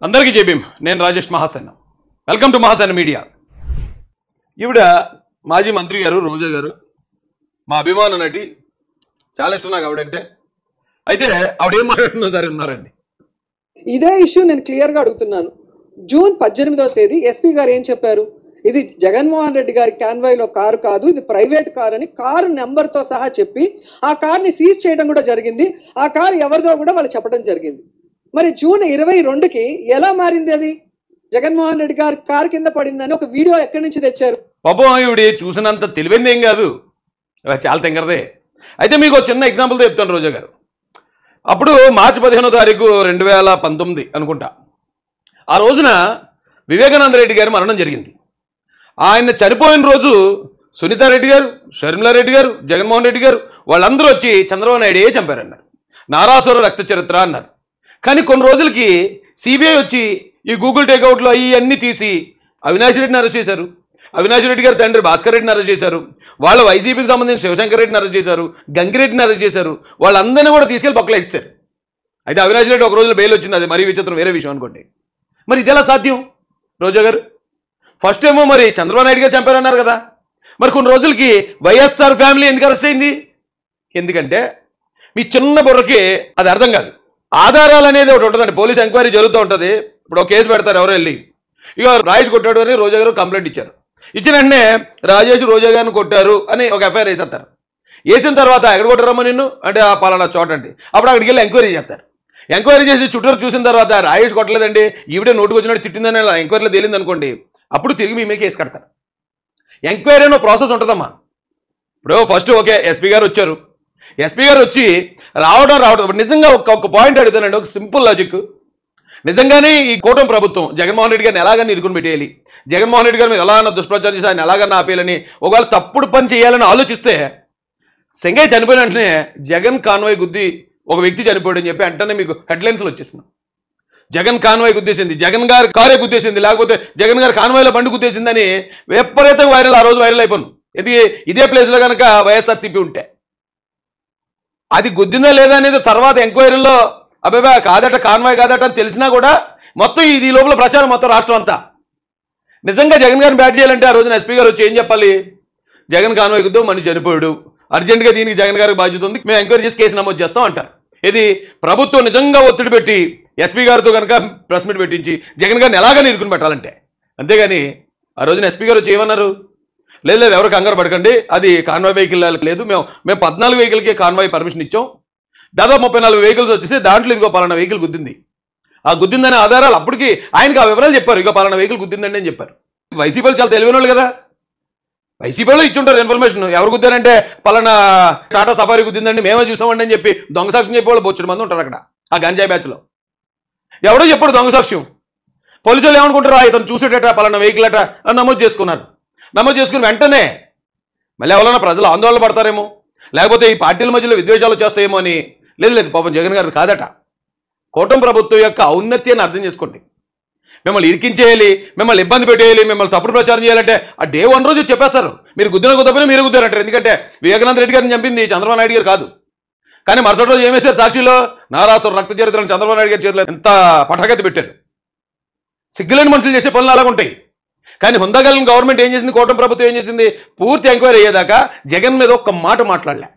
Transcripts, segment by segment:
అందరికీ జై భీమ్. నేను Rajesh Mahasena. Welcome to Mahasena media. ఈవిడ మాజీ మంత్రి గారు రోజా గారు, మా అభిమాన నటి, చాలా ఇష్టం నాకు ఆవిడంటే. అయితే ఆవిడేం మాట్లాడుతుందో సరే ఉన్నారండి. ఇదే ఇష్యూ నేను క్లియర్గా అడుగుతున్నాను. జూన్ 18వ తేదీ ఎస్పీ గారు ఏం చెప్పారు? ఇది జగన్మోహన్ రెడ్డి గారి కాన్వాయ్లో కారు కాదు, ఇది ప్రైవేట్ కారు అని కారు నెంబర్తో సహా చెప్పి ఆ కార్ని సీజ్ చేయడం కూడా జరిగింది. ఆ కారు ఎవరిదో కూడా వాళ్ళు చెప్పడం జరిగింది. మరి జూన్ 22కి ఎలా మారింది? అది జగన్మోహన్ రెడ్డి గారి కారు కింద పడిందని ఒక వీడియో ఎక్కడి నుంచి తెచ్చారు? పాపం ఆవిడ చూసినంత తెలివైంది ఏం కాదు, చాలా తెంగరదే. అయితే మీకు ఒక చిన్న ఎగ్జాంపుల్తో చెప్తాను. రోజా గారు అప్పుడు మార్చి 15వ తారీఖు 2019 అనుకుంటా, ఆ రోజున వివేకానంద రెడ్డి గారి మరణం జరిగింది. ఆయన చనిపోయిన రోజు సునీతారెడ్డి గారు, షర్మిలారెడ్డి గారు, జగన్మోహన్ రెడ్డి గారు వాళ్ళందరూ వచ్చి చంద్రబాబు నాయుడే చంపారన్నారు, నారాసుర రక్త చరిత్ర అన్నారు. కానీ కొన్ని రోజులకి సిబిఐ వచ్చి ఈ గూగుల్ టేక్అవుట్లో అవన్నీ తీసి అవినాష్ రెడ్డిని అరెస్ట్ చేశారు. అవినాష్ రెడ్డి గారి తండ్రి భాస్కర్ రెడ్డిని అరెస్ట్ చేశారు. వాళ్ళ వైసీపీకి సంబంధించిన శివశంకర్ రెడ్డిని అరెస్ట్ చేశారు, గంగిరెడ్డిని అరెస్ట్ చేశారు. వాళ్ళందరినీ కూడా తీసుకెళ్లి పక్కన ఇస్తారు. అయితే అవినాష్ రెడ్డి ఒక రోజులో బెయిల్ వచ్చింది, అది మరీ విచిత్రం, వేరే విషయం అనుకోండి. మరి ఇది ఎలా సాధ్యం? రోజా గారు ఫస్ట్ ఏమో మరి చంద్రబాబు నాయుడు గారు చంపారన్నారు కదా, మరి కొన్ని రోజులకి వైఎస్ఆర్ ఫ్యామిలీ ఎందుకు అరెస్ట్ అయింది? ఎందుకంటే మీ చిన్న బుర్రకి అది అర్థం కాదు. ఆధారాలు అనేది ఒకటి ఉంటుందండి, పోలీస్ ఎంక్వైరీ జరుగుతూ ఉంటుంది. ఇప్పుడు ఒక కేసు పెడతారు, ఎవరో వెళ్ళి ఇక రాజేష్ కొట్టాడు అని రోజా గారు కంప్లైంట్ ఇచ్చారు. ఇచ్చిన వెంటనే రాజేష్ రోజా గారిని కొట్టారు అని ఒక ఎఫ్ఐఆర్ వేసేస్తారు. వేసిన తర్వాత ఎక్కడ కొట్టారమ్మా నిన్ను అంటే ఆ పలానా చోట అండి. అప్పుడు అక్కడికి వెళ్ళి ఎంక్వైరీ చేస్తారు. ఎంక్వైరీ చేసి చుట్టూరు చూసిన తర్వాత రాజేష్ కొట్టలేదండి, ఈవిడే నోటుకు వచ్చినట్టు తిట్టిందని ఎంక్వైరీలో తేలింది అనుకోండి, అప్పుడు తిరిగి మీ మీద కేసు కడతారు. ఎంక్వైరీ అనే ప్రాసెస్ ఉంటుందమ్మా. ఇప్పుడు ఫస్ట్ ఓకే ఎస్పీ గారు వచ్చారు, ఎస్పీ గారు వచ్చి రావడం నిజంగా ఒక పాయింట్ అడుగుతానండి, ఒక సింపుల్ లాజిక్. నిజంగానే ఈ కూటమి ప్రభుత్వం జగన్మోహన్ రెడ్డి గారిని ఎలాగని ఇరుకుని పెట్టేయాలి, జగన్మోహన్ రెడ్డి గారి మీద ఎలాగన్నా దుష్ప్రచారం చేసి ఆయన ఎలాగన్నా ఆపేయాలని ఒకవేళ తప్పుడు పని చేయాలని ఆలోచిస్తే సెంగయ్య చనిపోయిన వెంటనే జగన్ కాన్వాయ్ గుద్ది ఒక వ్యక్తి చనిపోయాడని చెప్పి వెంటనే మీకు హెడ్లైన్స్లో వచ్చేసింది. జగన్ కాన్వాయ్ గుద్దేసింది, జగన్ గారి కారే గుద్దేసింది, లేకపోతే జగన్ గారి కాన్వాయ్లో బండి గుద్దేసిందని విపరీతంగా వైరల్, ఆ రోజు వైరల్ అయిపోను. ఇది ఇదే ప్లేస్లో కనుక వైఎస్ఆర్సీపీ ఉంటే అది గుద్దిందా లేదా అనేది తర్వాత ఎంక్వైరీలో అబ్బాయి కాదట, కాన్వాయ్ కాదట అని తెలిసినా కూడా మొత్తం ఇది లోపల ప్రచారం మొత్తం రాష్ట్రం అంతా. నిజంగా జగన్ గారిని బ్యాట్ చేయాలంటే ఆ రోజున ఎస్పీ గారు వచ్చి ఏం చెప్పాలి? జగన్ కాన్వాయ్ గుద్దాం, మనిషి చనిపోయాడు, అర్జెంటుగా దీనికి జగన్ గారికి బాధ్యత ఉంది, మేము ఎంక్వైరీ చేసి కేసు నమోదు చేస్తాం అంటారు. ఇది ప్రభుత్వం నిజంగా ఒత్తిడి పెట్టి ఎస్పీ గారితో కనుక ప్రెస్ మీట్ పెట్టించి జగన్ గారిని ఎలాగని ఇరుకుని పెట్టాలంటే. అంతేగాని ఆ రోజున ఎస్పీ గారు వచ్చి ఏమన్నారు? లేదు ఎవరు కంగారు పడకండి, అది కాన్వాయ్ వెహికల్ లేదు, మేము 14 వెహికల్కి కాన్వాయ్ పర్మిషన్ ఇచ్చాం, దాదాపు 34 వెహికల్స్ వచ్చేసి దాంట్లో ఇదిగో పలానా వెహికల్ గుద్దింది, ఆ గుద్దిందనే ఆధారాలు అప్పటికి ఆయనకి ఆ వివరాలు చెప్పారు, ఇక పలానా వెహికల్ గుద్దిందండి అని చెప్పారు. వైసీపీలు చాలా తెలివైన వాళ్ళు కదా, వైసీపీలో ఇచ్చుంటారు ఇన్ఫర్మేషన్, ఎవరు గుద్దారంటే పలానా టాటా సఫారీ గుద్దిందండి మేమే చూసామండి అని చెప్పి దొంగ సాక్ష్యం చెప్పే వాళ్ళు బొచ్చుడు మంది ఉంటారు అక్కడ ఆ గంజాయి బ్యాచ్లో. ఎవడో చెప్పాడు దొంగ సాక్ష్యం, పోలీసులు ఏమనుకుంటారు, ఇతను చూసేటట పలానా వెహికల్ అట అని నమోదు చేసుకున్నారు. నమోదు చేసుకుని వెంటనే మళ్ళీ ఎవరైనా ప్రజలు ఆందోళన పడతారేమో, లేకపోతే ఈ పార్టీల మధ్యలో విద్వేషాలు వచ్చేస్తాయేమో అని. లేదు పాపం జగన్ గారు కాదట. కూటమి ప్రభుత్వం యొక్క ఔన్నత్యాన్ని అర్థం చేసుకోండి. మిమ్మల్ని ఇరికించేయాలి, మిమ్మల్ని ఇబ్బంది పెట్టేయాలి, మిమ్మల్ని తప్పుడు ప్రచారం చేయాలంటే ఆ డే 1 రోజు చెప్పేస్తారు. మీరు గుద్దిన గుద్దపైన మీరు గుద్దారంటారు. ఎందుకంటే వివేకానంద రెడ్డి గారిని చంపింది చంద్రబాబు నాయుడు గారు కాదు. కానీ మరుసటి రోజు ఏం వేశారు? సాక్షిలో నారాసుర రక్త చరిత్రను చంద్రబాబు నాయుడు గారి చేతిలో ఎంత పటాకతి పెట్టారు. సిగ్గులేని మనుషులు చేసే పనులు అలాగ ఉంటాయి. కానీ హుందాగలిగిన గవర్నమెంట్ ఏం చేసింది, కూటమి ప్రభుత్వం ఏం చేసింది, పూర్తి ఎంక్వైరీ అయ్యేదాకా జగన్ మీద ఒక్క మాట మాట్లాడలే.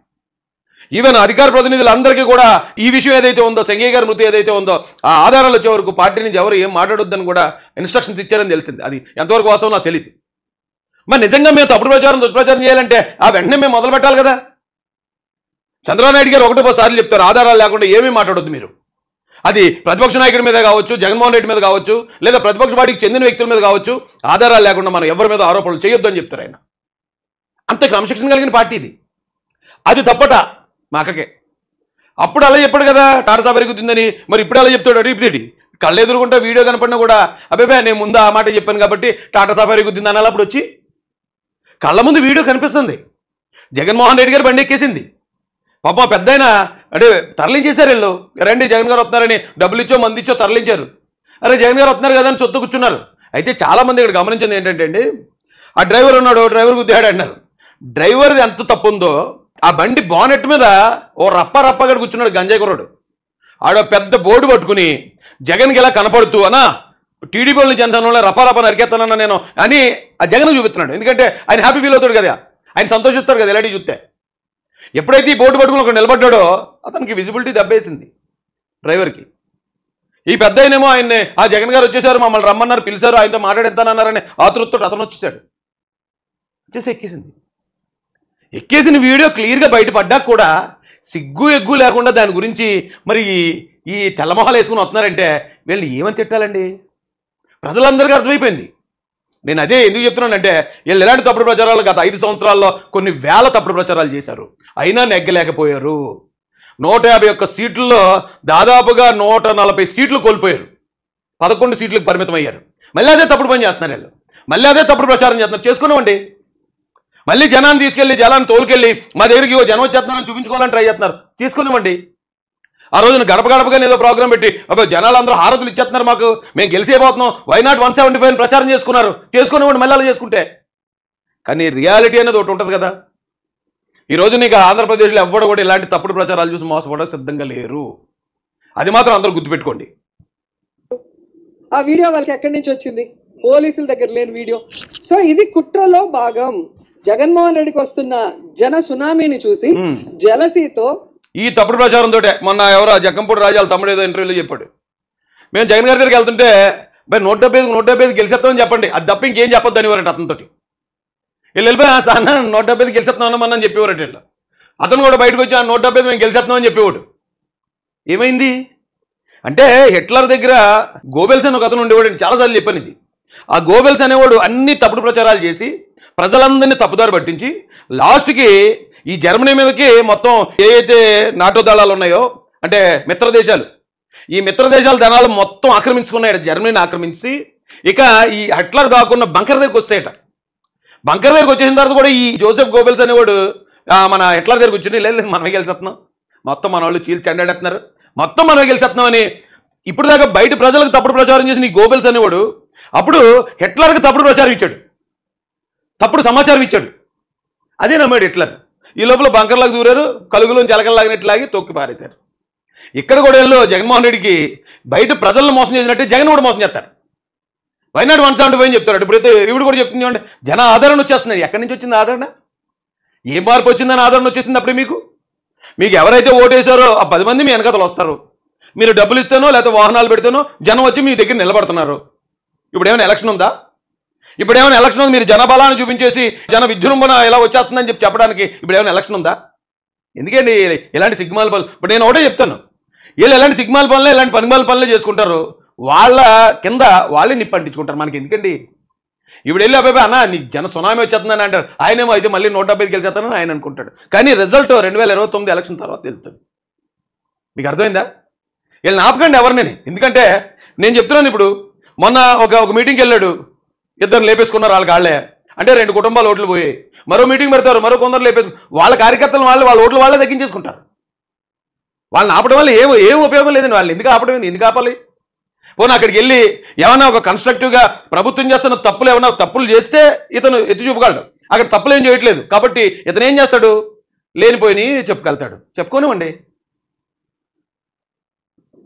ఈవెన్ అధికార ప్రతినిధులందరికీ కూడా ఈ విషయం ఏదైతే ఉందో, సంగయ్య గారి మృతి ఏదైతే ఉందో ఆ ఆధారాలు వచ్చే వరకు పార్టీ నుంచి ఎవరు ఏం మాట్లాడొద్దని కూడా ఇన్స్ట్రక్షన్స్ ఇచ్చారని తెలిసింది. అది ఎంతవరకు వాస్తవం నాకు తెలియదు. మరి నిజంగా మేము తప్పుడు ప్రచారం దుష్ప్రచారం చేయాలంటే ఆ వెంటనే మేము మొదలు పెట్టాలి కదా. చంద్రబాబు నాయుడు గారు ఒకటో సార్లు చెప్తారు, ఆధారాలు లేకుండా ఏమీ మాట్లాడొద్దు మీరు. అది ప్రతిపక్ష నాయకుడి మీద కావచ్చు, జగన్మోహన్ రెడ్డి మీద కావచ్చు, లేదా ప్రతిపక్ష పార్టీకి చెందిన వ్యక్తుల మీద కావచ్చు, ఆధారాలు లేకుండా మనం ఎవరి మీద ఆరోపణలు చేయొద్దు అని చెప్తారు ఆయన. అంత క్రమశిక్షణ కలిగిన పార్టీ ఇది. అది తప్పట మా అక్కకే. అప్పుడు అలా చెప్పాడు కదా టాటా సఫారీ గుద్దిందని, మరి ఇప్పుడు అలా చెప్తాడు అడిగితే కళ్ళు ఎదురుకుంటా వీడియో కనపడినా కూడా అబ్బాయి నేను ముందు ఆ మాట చెప్పాను కాబట్టి టాటా సఫారీ గుద్దింది అనాలి. అప్పుడు వచ్చి కళ్ళ ముందు వీడియో కనిపిస్తుంది, జగన్మోహన్ రెడ్డి గారు బండి ఎక్కేసింది. పాప పెద్ద ఆయన అంటే తరలించేశారు వీళ్ళు, రండి జగన్ గారు వస్తున్నారని డబ్బులు ఇచ్చో మంది ఇచ్చో తరలించారు. అరే జగన్ గారు వస్తున్నారు కదా అని చొత్తు కూర్చున్నారు. అయితే చాలామంది ఇక్కడ గమనించింది ఏంటంటే అండి, ఆ డ్రైవర్ ఉన్నాడు, డ్రైవర్ గుద్దాడు అన్నారు. డ్రైవర్ది ఎంత తప్పు ఉందో, ఆ బండి బానెట్ మీద ఓ రప్పగా కూర్చున్నాడు గంజాయి కుర్రాడు. ఆడ పెద్ద బోర్డు పట్టుకుని జగన్కి ఇలా కనపడుతూ అనా టీడీపీ వాళ్ళని జనసేన రపారపా నరికేస్తానన్నా నేను అని ఆ జగన్ చూపిస్తున్నాడు. ఎందుకంటే ఆయన హ్యాపీ ఫీల్ అవుతాడు కదా, ఆయన సంతోషిస్తాడు కదా ఇలాంటివి చూస్తే. ఎప్పుడైతే ఈ బోర్డు పట్టుకుని ఒక నిలబడ్డాడో అతనికి విజిబిలిటీ దెబ్బేసింది డ్రైవర్కి. ఈ పెద్ద ఆయనేమో ఆయన్ని ఆ జగన్ గారు వచ్చేసారు, మమ్మల్ని రమ్మన్నారు, పిలిచారు, ఆయనతో మాట్లాడేస్తానన్నారని ఆతృతతో అతను వచ్చేసాడు. వచ్చేసి ఎక్కేసిన వీడియో క్లియర్గా బయటపడ్డాక కూడా సిగ్గు ఎగ్గు లేకుండా దాని గురించి మరి ఈ తెల్లమొహాలు వేసుకుని వస్తున్నారంటే వీళ్ళని ఏమని తిట్టాలండి? ప్రజలందరికీ అర్థమైపోయింది. నేను అదే ఎందుకు చెప్తున్నానంటే వీళ్ళు ఎలాంటి తప్పుడు ప్రచారాలు గత 5 సంవత్సరాల్లో కొన్ని వేల తప్పుడు ప్రచారాలు చేశారు, అయినా నెగ్గలేకపోయారు. 151 సీట్లలో దాదాపుగా 140 సీట్లు కోల్పోయారు, 11 సీట్లకు పరిమితం అయ్యారు. మళ్ళీ అదే తప్పుడు పని చేస్తున్నారు వీళ్ళు, మళ్ళీ అదే తప్పుడు ప్రచారం చేస్తున్నారు. చేసుకున్నామండి, మళ్ళీ జనాన్ని తీసుకెళ్ళి జనాన్ని తోలుకెళ్ళి మా దగ్గరికి జనం వచ్చేస్తున్నారని చూపించుకోవాలని ట్రై చేస్తున్నారు. తీసుకున్నామండి. ఆ రోజున గడప గడపగానే ఏదో ప్రోగ్రాం పెట్టి జనాలు అందరూ హారతులు ఇచ్చేస్తున్నారు, మాకు మేము గెలిచేపోతున్నాం, వైనాట్ 175 ప్రచారం చేసుకునేవాడు మళ్ళీ అలా చేసుకుంటే. కానీ రియాలిటీ అనేది ఒకటి ఉంటుంది కదా. ఈరోజు నీకు ఆంధ్రప్రదేశ్లో ఎవ్వడు కూడా ఇలాంటి తప్పుడు ప్రచారాలు చూసి మోసపోవడానికి సిద్ధంగా లేరు, అది మాత్రం అందరూ గుర్తుపెట్టుకోండి. ఆ వీడియో వాళ్ళకి ఎక్కడి నుంచి వచ్చింది? పోలీసుల దగ్గర లేని వీడియో. సో ఇది కుట్రలో భాగం. జగన్మోహన్ రెడ్డికి వస్తున్న జన సునామీని చూసి జలసీతో ఈ తప్పుడు ప్రచారంతో మొన్న ఎవరో జగ్గంపూడి రాజాల తమ్ముడు ఏదో ఇంటర్వ్యూలో చెప్పాడు, మేము జగన్ గారి దగ్గరికి వెళ్తుంటే 175 గెలిచేస్తామని చెప్పండి, అది తప్ప ఇంకేం చెప్పొద్దు అనేవారంట అతనితో. వీళ్ళు వెళ్ళిపోయి సార్ 175 గెలిచేస్తున్నామని చెప్పేవారట వీళ్ళు. అతను కూడా బయటకు వచ్చి 175 మేము గెలిచేస్తున్నామని చెప్పేవాడు. ఏమైంది అంటే హిట్లర్ దగ్గర గోబెల్స్ అని ఒక అతను ఉండేవాడు, చాలాసార్లు చెప్పాను ఇది. ఆ గోబెల్స్ అనేవాడు అన్ని తప్పుడు ప్రచారాలు చేసి ప్రజలందరినీ తప్పుదారి పట్టించి లాస్ట్కి ఈ జర్మనీ మీదకి మొత్తం ఏవైతే నాటో దళాలు ఉన్నాయో అంటే మిత్ర దేశాలు, ఈ మిత్ర దేశాల దళాలు మొత్తం ఆక్రమించుకున్నాయట, జర్మనీని ఆక్రమించి. ఇక ఈ హిట్లర్ కాకుండా బంకర్ దగ్గరికి వస్తాయట. బంకర్ దగ్గరికి వచ్చేసిన తర్వాత కూడా ఈ జోసెఫ్ గోబెల్స్ అనేవాడు మన హిట్లర్ దగ్గరికి వచ్చి లేదు మనమే గెలిచేస్తున్నాం, మొత్తం మన వాళ్ళు చీల్చి చెండాడేస్తున్నారు, మొత్తం మనమే గెలిచేస్తున్నాం అని ఇప్పుడు దాకా బయట ప్రజలకు తప్పుడు ప్రచారం చేసిన ఈ గోబెల్స్ అనేవాడు అప్పుడు హిట్లర్కి తప్పుడు ప్రచారం ఇచ్చాడు, తప్పుడు సమాచారం ఇచ్చాడు. అదే నమ్మాడు హిట్లర్. ఈ లోపల బంకర్లకు దూరారు, కలుగులోంచి ఎలకల్లాగినట్లాగి తొక్కి పారేశారు. ఇక్కడ కూడా వీళ్ళు జగన్మోహన్ రెడ్డికి బయట ప్రజలను మోసం చేసినట్టే జగన్ కూడా మోసం చేస్తారు. వైనాట్ 175 అని చెప్తారు. ఇప్పుడైతే ఇవి కూడా చెప్తుంది అంటే జన ఆదరణ వచ్చేస్తుంది. ఎక్కడి నుంచి వచ్చింది ఆదరణ? ఏ మార్పు వచ్చిందని ఆదరణ వచ్చేసింది అప్పుడే మీకు ఎవరైతే ఓటేశారో ఆ 10 మంది మీ వెనకతలు వస్తారు. మీరు డబ్బులు ఇస్తేనో లేకపోతే వాహనాలు పెడితేనో జనం వచ్చి మీ దగ్గర నిలబడుతున్నారు. ఇప్పుడు ఏమైనా ఎలక్షన్ ఉందా? ఇప్పుడు ఏమైనా ఎలక్షన్ ఉంది? మీరు జనబలాన్ని చూపించేసి జన విజృంభణ ఎలా వచ్చేస్తుందని చెప్పడానికి ఇప్పుడు ఏమైనా ఎలక్షన్ ఉందా? ఎందుకండి ఇలాంటి సిగ్మాల పనులు? ఇప్పుడు నేను ఒకటే చెప్తాను, వీళ్ళు ఎలాంటి సిగ్మాల పనులే ఇలాంటి పనిమాల పనులే చేసుకుంటారు, వాళ్ళ కింద వాళ్ళే నిప్పంటించుకుంటారు. మనకి ఎందుకండి? ఇప్పుడు వెళ్ళి అబ్బాయి అన్న నీకు జన సునామీ వచ్చేస్తుందని అంటారు, ఆయనేమో అయితే మళ్ళీ 175 గెలిచేస్తానని ఆయన అనుకుంటాడు. కానీ రిజల్ట్ 2029 ఎలక్షన్ తర్వాత వెళ్తుంది. మీకు అర్థమైందా? వీళ్ళని ఆపకండి ఎవరిని. ఎందుకంటే నేను చెప్తున్నాను, ఇప్పుడు మొన్న ఒక మీటింగ్కి వెళ్ళాడు, ఇద్దరు లేపేసుకున్నారు వాళ్ళ కాళ్ళే, అంటే 2 కుటుంబాలు ఓట్లు పోయాయి. మరో మీటింగ్ పెడతారు, మరో కొందరు లేపేసుకు వాళ్ళ కార్యకర్తలు వాళ్ళ ఓట్లు వాళ్ళే తగ్గించేసుకుంటారు. వాళ్ళని ఆపడం వల్ల ఏం ఉపయోగం లేదండి. వాళ్ళు ఎందుకు ఆపడం, ఎందుకు ఆపాలి? పోనీ అక్కడికి వెళ్ళి ఏమన్నా ఒక కన్స్ట్రక్టివ్గా ప్రభుత్వం చేస్తున్న తప్పులు ఏమన్నా తప్పులు చేస్తే ఇతను ఎత్తి చూపగలడు. అక్కడ తప్పులు ఏం చేయట్లేదు కాబట్టి ఇతను ఏం చేస్తాడు, లేనిపోయి చెప్పుకెళ్తాడు. చెప్పుకోనివ్వండి.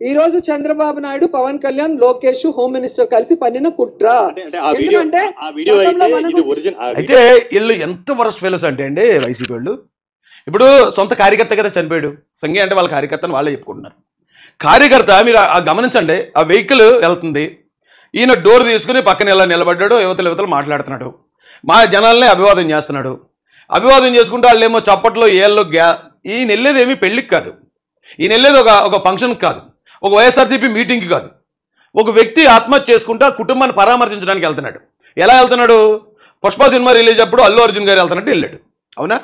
ఈ రోజు చంద్రబాబు నాయుడు, పవన్ కళ్యాణ్, లోకేష్, హోమ్ మినిస్టర్ కలిసి పన్నిన కుట్ర. అయితే వీళ్ళు ఎంత వరస్ట్ ఫెలోస్ అంటే అండి వైసీపీ వాళ్ళు. ఇప్పుడు సొంత కార్యకర్త కదా చనిపోయాడు, సంఘే అంటే వాళ్ళ కార్యకర్తను వాళ్ళే చెప్పుకుంటున్నారు. కార్యకర్త మీరు గమనించండి, ఆ వెహికల్ వెళ్తుంది, ఈయన డోర్ తీసుకుని పక్కన ఇలా నిలబడ్డాడు, యువతలు మాట్లాడుతున్నాడు, మా జనాల్ని అభివాదం చేస్తున్నాడు. అభివాదం చేసుకుంటే వాళ్ళు ఏమో చప్పట్లో ఏళ్ళు ఈయన వెళ్ళేది ఏమీ పెళ్ళికి కాదు, ఈయన వెళ్ళేది ఒక ఫంక్షన్కి కాదు, ఒక వైఎస్ఆర్సీపీ మీటింగ్కి కాదు. ఒక వ్యక్తి ఆత్మహత్య చేసుకుంటా కుటుంబాన్ని పరామర్శించడానికి వెళ్తున్నాడు. ఎలా వెళ్తున్నాడు? పుష్ప సినిమా రిలీజ్ అప్పుడు అల్లు అర్జున్ గారు వెళ్తున్నట్టు వెళ్ళాడు. అవునా?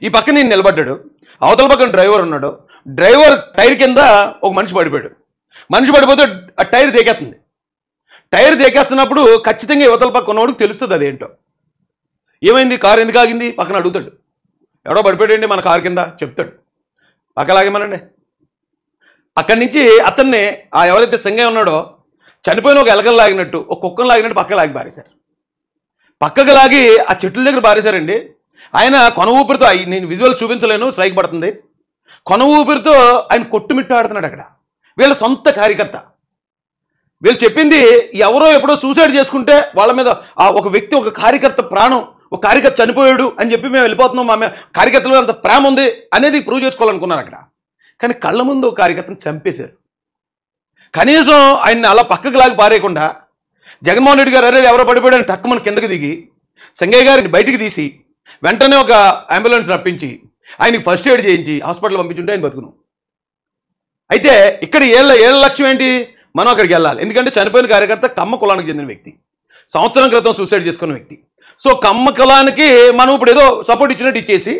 ఈ పక్కన నేను నిలబడ్డాడు, అవతల పక్కన డ్రైవర్ ఉన్నాడు. డ్రైవర్ టైర్ కింద ఒక మనిషి పడిపోయాడు. మనిషి పడిపోతే ఆ టైర్ దేకేస్తుంది. టైర్ దేకేస్తున్నప్పుడు ఖచ్చితంగా యువతల పక్క ఉన్నవాడికి తెలుస్తుంది అదేంటో. ఏమైంది, కారు ఎందుకు ఆగింది పక్కన అడుగుతాడు. ఎవడో పడిపోయాడండి మన కారు కింద చెప్తాడు, పక్కలాగేమనండి. అక్కడి నుంచి అతన్ని ఎవరైతే సంఘం ఉన్నాడో చనిపోయిన ఒక ఎలకలు లాగినట్టు, ఒక కుక్కను లాగినట్టు పక్క లాగి పారేశారు. పక్కకు లాగి ఆ చెట్ల దగ్గర పారేశారండి. ఆయన కొన ఊపిరితో, నేను విజువల్ చూపించలేను, స్ట్రైక్ పడుతుంది, కొన ఊపిరితో ఆయన కొట్టుమిట్టాడుతున్నాడు అక్కడ. వీళ్ళ సొంత కార్యకర్త. వీళ్ళు చెప్పింది ఎవరో ఎప్పుడో సూసైడ్ చేసుకుంటే వాళ్ళ మీద ఒక వ్యక్తి, ఒక కార్యకర్త ప్రాణం, ఒక కార్యకర్త చనిపోయాడు అని చెప్పి మేము వెళ్ళిపోతున్నాం, మా కార్యకర్తలు అంత ప్రేమ ఉంది అనేది ప్రూవ్ చేసుకోవాలనుకున్నారు అక్కడ. కానీ కళ్ళ ముందు ఒక కార్యకర్తను చంపేశారు. కనీసం ఆయన్ని అలా పక్కకు లాగి పారేయకుండా జగన్మోహన్ రెడ్డి గారు అరే ఎవరో పడిపోయాడని టక్కుమని కిందకి దిగి సంగయ్య గారిని బయటికి తీసి వెంటనే ఒక అంబులెన్స్ రప్పించి ఆయనకి ఫస్ట్ ఎయిడ్ చేయించి హాస్పిటల్ పంపించుంటే ఆయన బతుకును. అయితే ఇక్కడ ఏళ్ళ లక్ష్యం ఏంటి? మనం అక్కడికి వెళ్ళాలి. ఎందుకంటే చనిపోయిన కార్యకర్త కమ్మ కులానికి చెందిన వ్యక్తి, సంవత్సరం క్రితం సూసైడ్ చేసుకున్న వ్యక్తి. సో కమ్మ కులానికి మనం ఇప్పుడు ఏదో సపోర్ట్ ఇచ్చినట్టు ఇచ్చేసి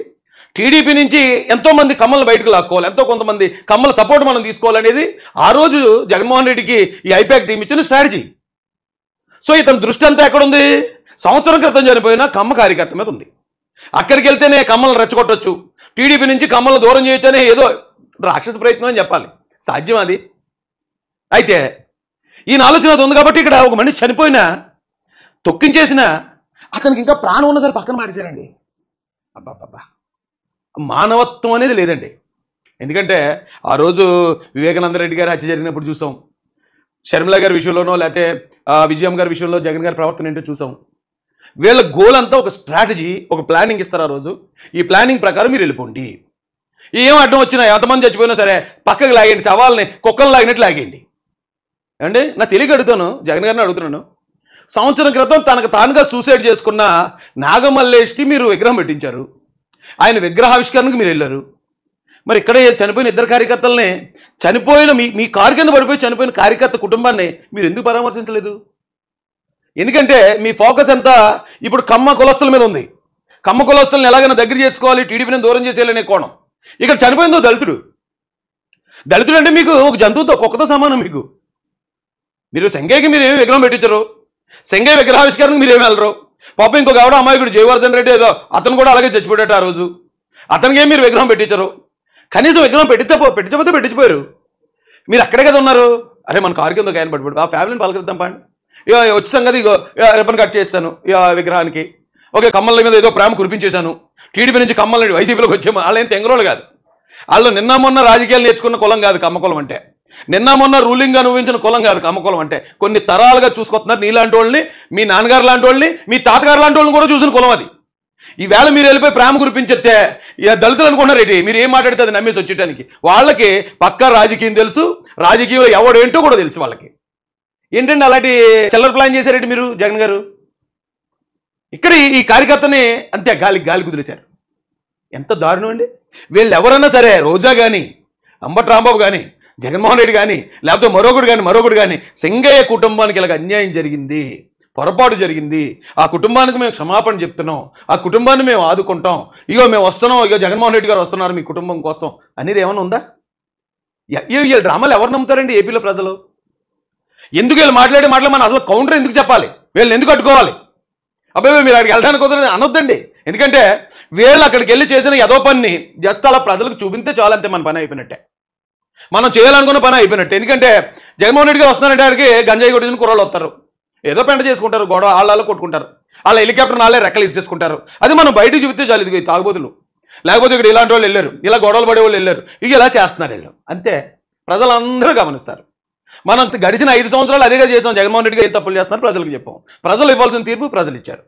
టీడీపీ నుంచి ఎంతోమంది కమ్మలను బయటకు లాక్కోవాలి, ఎంతో కొంతమంది కమ్మల సపోర్ట్ మనం తీసుకోవాలనేది ఆ రోజు జగన్మోహన్ రెడ్డికి ఈ ఐపాక్ టీం ఇచ్చిన స్ట్రాటజీ. సో ఇతని దృష్టి అంతా ఎక్కడుంది? సంవత్సరం క్రితం చనిపోయిన కమ్మ కార్యకర్త మీద ఉంది. అక్కడికి వెళ్తేనే కమ్మలను రెచ్చగొట్టొచ్చు, టీడీపీ నుంచి కమ్మలను దూరం చేయొచ్చు అనే ఏదో రాక్షస ప్రయత్నం అని చెప్పాలి. సాధ్యం అది? అయితే ఈయన ఆలోచన అది ఉంది కాబట్టి ఇక్కడ ఒక మనిషి చనిపోయినా తొక్కించేసిన అతనికి ఇంకా ప్రాణం ఉన్న సరే పక్కన మాటేశారండి. అబ్బాబ్బా, మానవత్వం అనేది లేదండి. ఎందుకంటే ఆ రోజు వివేకానంద రెడ్డి గారి హత్య జరిగినప్పుడు చూసాం, షర్మిల గారి విషయంలోనో లేకపోతే విజయం గారి విషయంలో జగన్ గారి ప్రవర్తన ఏంటో చూసాం. వీళ్ళ గోల్ అంతా ఒక స్ట్రాటజీ, ఒక ప్లానింగ్ ఇస్తారు. ఆ రోజు ఈ ప్లానింగ్ ప్రకారం మీరు వెళ్ళిపోండి, ఏం అడ్డం వచ్చినా ఎంతమంది చచ్చిపోయినా సరే పక్కకు లాగేయండి, శవాలని కుక్కలు లాగినట్టు లాగేయండి. అంటే నా తెలియక అడుగుతాను, జగన్ గారిని అడుగుతున్నాను. సంవత్సరం క్రితం తనకు తానుగా సూసైడ్ చేసుకున్న నాగమల్లేష్కి మీరు విగ్రహం పెట్టించారు, ఆయన విగ్రహావిష్కరణకు మీరు వెళ్ళారు. మరి ఇక్కడే చనిపోయిన ఇద్దరు కార్యకర్తలనే, చనిపోయిన మీ కారు కింద పడిపోయి చనిపోయిన కార్యకర్త కుటుంబాన్ని మీరు ఎందుకు పరామర్శించలేదు? ఎందుకంటే మీ ఫోకస్ అంతా ఇప్పుడు కమ్మ కులస్తుల మీద ఉంది. కమ్మ కులస్తులను ఎలాగైనా దగ్గర చేసుకోవాలి, టీడీపీని దూరం చేసేయాలనే కోణం. ఇక్కడ చనిపోయిందో దళితుడు. దళితుడు అంటే మీకు ఒక జంతువుతో, కుక్కతో సమానం. మీరు సంగయ్యకి మీరు ఏమి విగ్రహం పెట్టించరు, సంగయ్య విగ్రహావిష్కరణకు మీరు ఏమి వెళ్ళరు. పాపం ఇంకొక ఆవిడ అమాయకుడు జయవర్ధన్ రెడ్డి ఏదో అతను కూడా అలాగే చచ్చిపోయాడు ఆ రోజు, అతనికి ఏమి మీరు విగ్రహం పెట్టించరు. కనీసం విగ్రహం పెట్టించకపోతే పెట్టించిపోయారు. మీరు అక్కడే కదా ఉన్నారు. అరే మన కారు కింద ఆయన పడిపోయాడు, ఆ ఫ్యామిలీని పలకరిద్దాం పండి, ఇక వచ్చి సంగతి ఇగో రిబ్బన్ కట్ చేస్తాను ఇక విగ్రహానికి, ఓకే కమ్మల మీద ఏదో ప్రేమ కురిపించేశాను, టీడీపీ నుంచి కమ్మల్ని వైసీపీలోకి వచ్చాము. వాళ్ళు ఏం తెంగరోళ్ళు కాదు, వాళ్ళు నిన్న మొన్న రాజకీయాలు నేర్చుకున్న కులం కాదు కమ్మ కులం అంటే, నిన్న మొన్న రూలింగ్ అనుభవించిన కులం కాదు కమ్మ కులం అంటే. కొన్ని తరాలుగా చూసుకొస్తున్నారు. నీలాంటి వాళ్ళని, మీ నాన్నగారు లాంటి వాళ్ళని, మీ తాతగారు లాంటి వాళ్ళని కూడా చూసిన కులం అది. ఈవేళ మీరు వెళ్ళిపోయి ప్రేమ కురిపించేస్తే ఇక దళితులు అనుకున్నారు రెడ్డి, మీరు ఏం మాట్లాడితే అది నమ్మేసి వచ్చేటానికి. వాళ్ళకి పక్కా రాజకీయం తెలుసు, రాజకీయంలో ఎవడేంటో కూడా తెలుసు వాళ్ళకి. ఏంటంటే అలాంటి చిల్లర ప్లాన్ చేశారేంటి మీరు జగన్ గారు? ఇక్కడ ఈ కార్యకర్తని అంతే గాలి కుదిరేశారు. ఎంత దారుణం అండి. వీళ్ళు ఎవరన్నా సరే, రోజా కానీ, అంబటి రాంబాబు కానీ, జగన్మోహన్ రెడ్డి కానీ, లేకపోతే మరొకడు కానీ సింగయ్య కుటుంబానికి ఇలాగ అన్యాయం జరిగింది, పొరపాటు జరిగింది, ఆ కుటుంబానికి మేము క్షమాపణ చెప్తున్నాం, ఆ కుటుంబాన్ని మేము ఆదుకుంటాం, ఇగో మేము వస్తున్నాం, ఇగో జగన్మోహన్ రెడ్డి గారు వస్తున్నారు మీ కుటుంబం కోసం అనేది ఏమైనా ఉందా? వీళ్ళ డ్రామాలు ఎవరు నమ్ముతారండి ఏపీలో ప్రజలు? ఎందుకు వీళ్ళు మాట్లాడే మాటలు మనం అసలు కౌంటర్ ఎందుకు చెప్పాలి? వీళ్ళని ఎందుకు అడ్డుకోవాలి? అబ్బాయి మీరు అక్కడికి వెళ్ళడానికి కుదరదు అనొద్దండి. ఎందుకంటే వీళ్ళు అక్కడికి వెళ్ళి చేసిన ఏదో పని జస్ట్ అలా ప్రజలకు చూపిస్తే చాలంతే మన పని అయిపోయినట్టే, మనం చేయాలనుకున్న పని అయిపోయినట్టే. ఎందుకంటే జగన్మోహన్ రెడ్డి గారు వస్తున్నారంటే ఆడికి గంజాయి కొట్టిన కుర్రాళ్ళు వస్తారు, ఏదో పెంట చేసుకుంటారు, గొడవ వాళ్ళ కొట్టుకుంటారు, వాళ్ళ హెలికాప్టర్ నాళ్ళే రెక్కలు ఇచ్చేసుకుంటారు. అది మనం బయటకు చూపితే చాలు, ఇది తాగుబోతులు, లేకపోతే ఇక్కడ ఇలాంటి వాళ్ళు వెళ్ళారు, ఇలా గొడవలు పడే వాళ్ళు వెళ్ళారు, ఇక ఇలా చేస్తున్నారు వీళ్ళు, అంతే. ప్రజలందరూ గమనిస్తారు. మనం గడిచిన 5 సంవత్సరాలు అదేగా చేసాం. జగన్మోహన్ రెడ్డి గారు ఏం తప్పులు చేస్తున్నారు ప్రజలకు చెప్పాం, ప్రజలు ఇవ్వాల్సిన తీర్పు ప్రజలు ఇచ్చారు.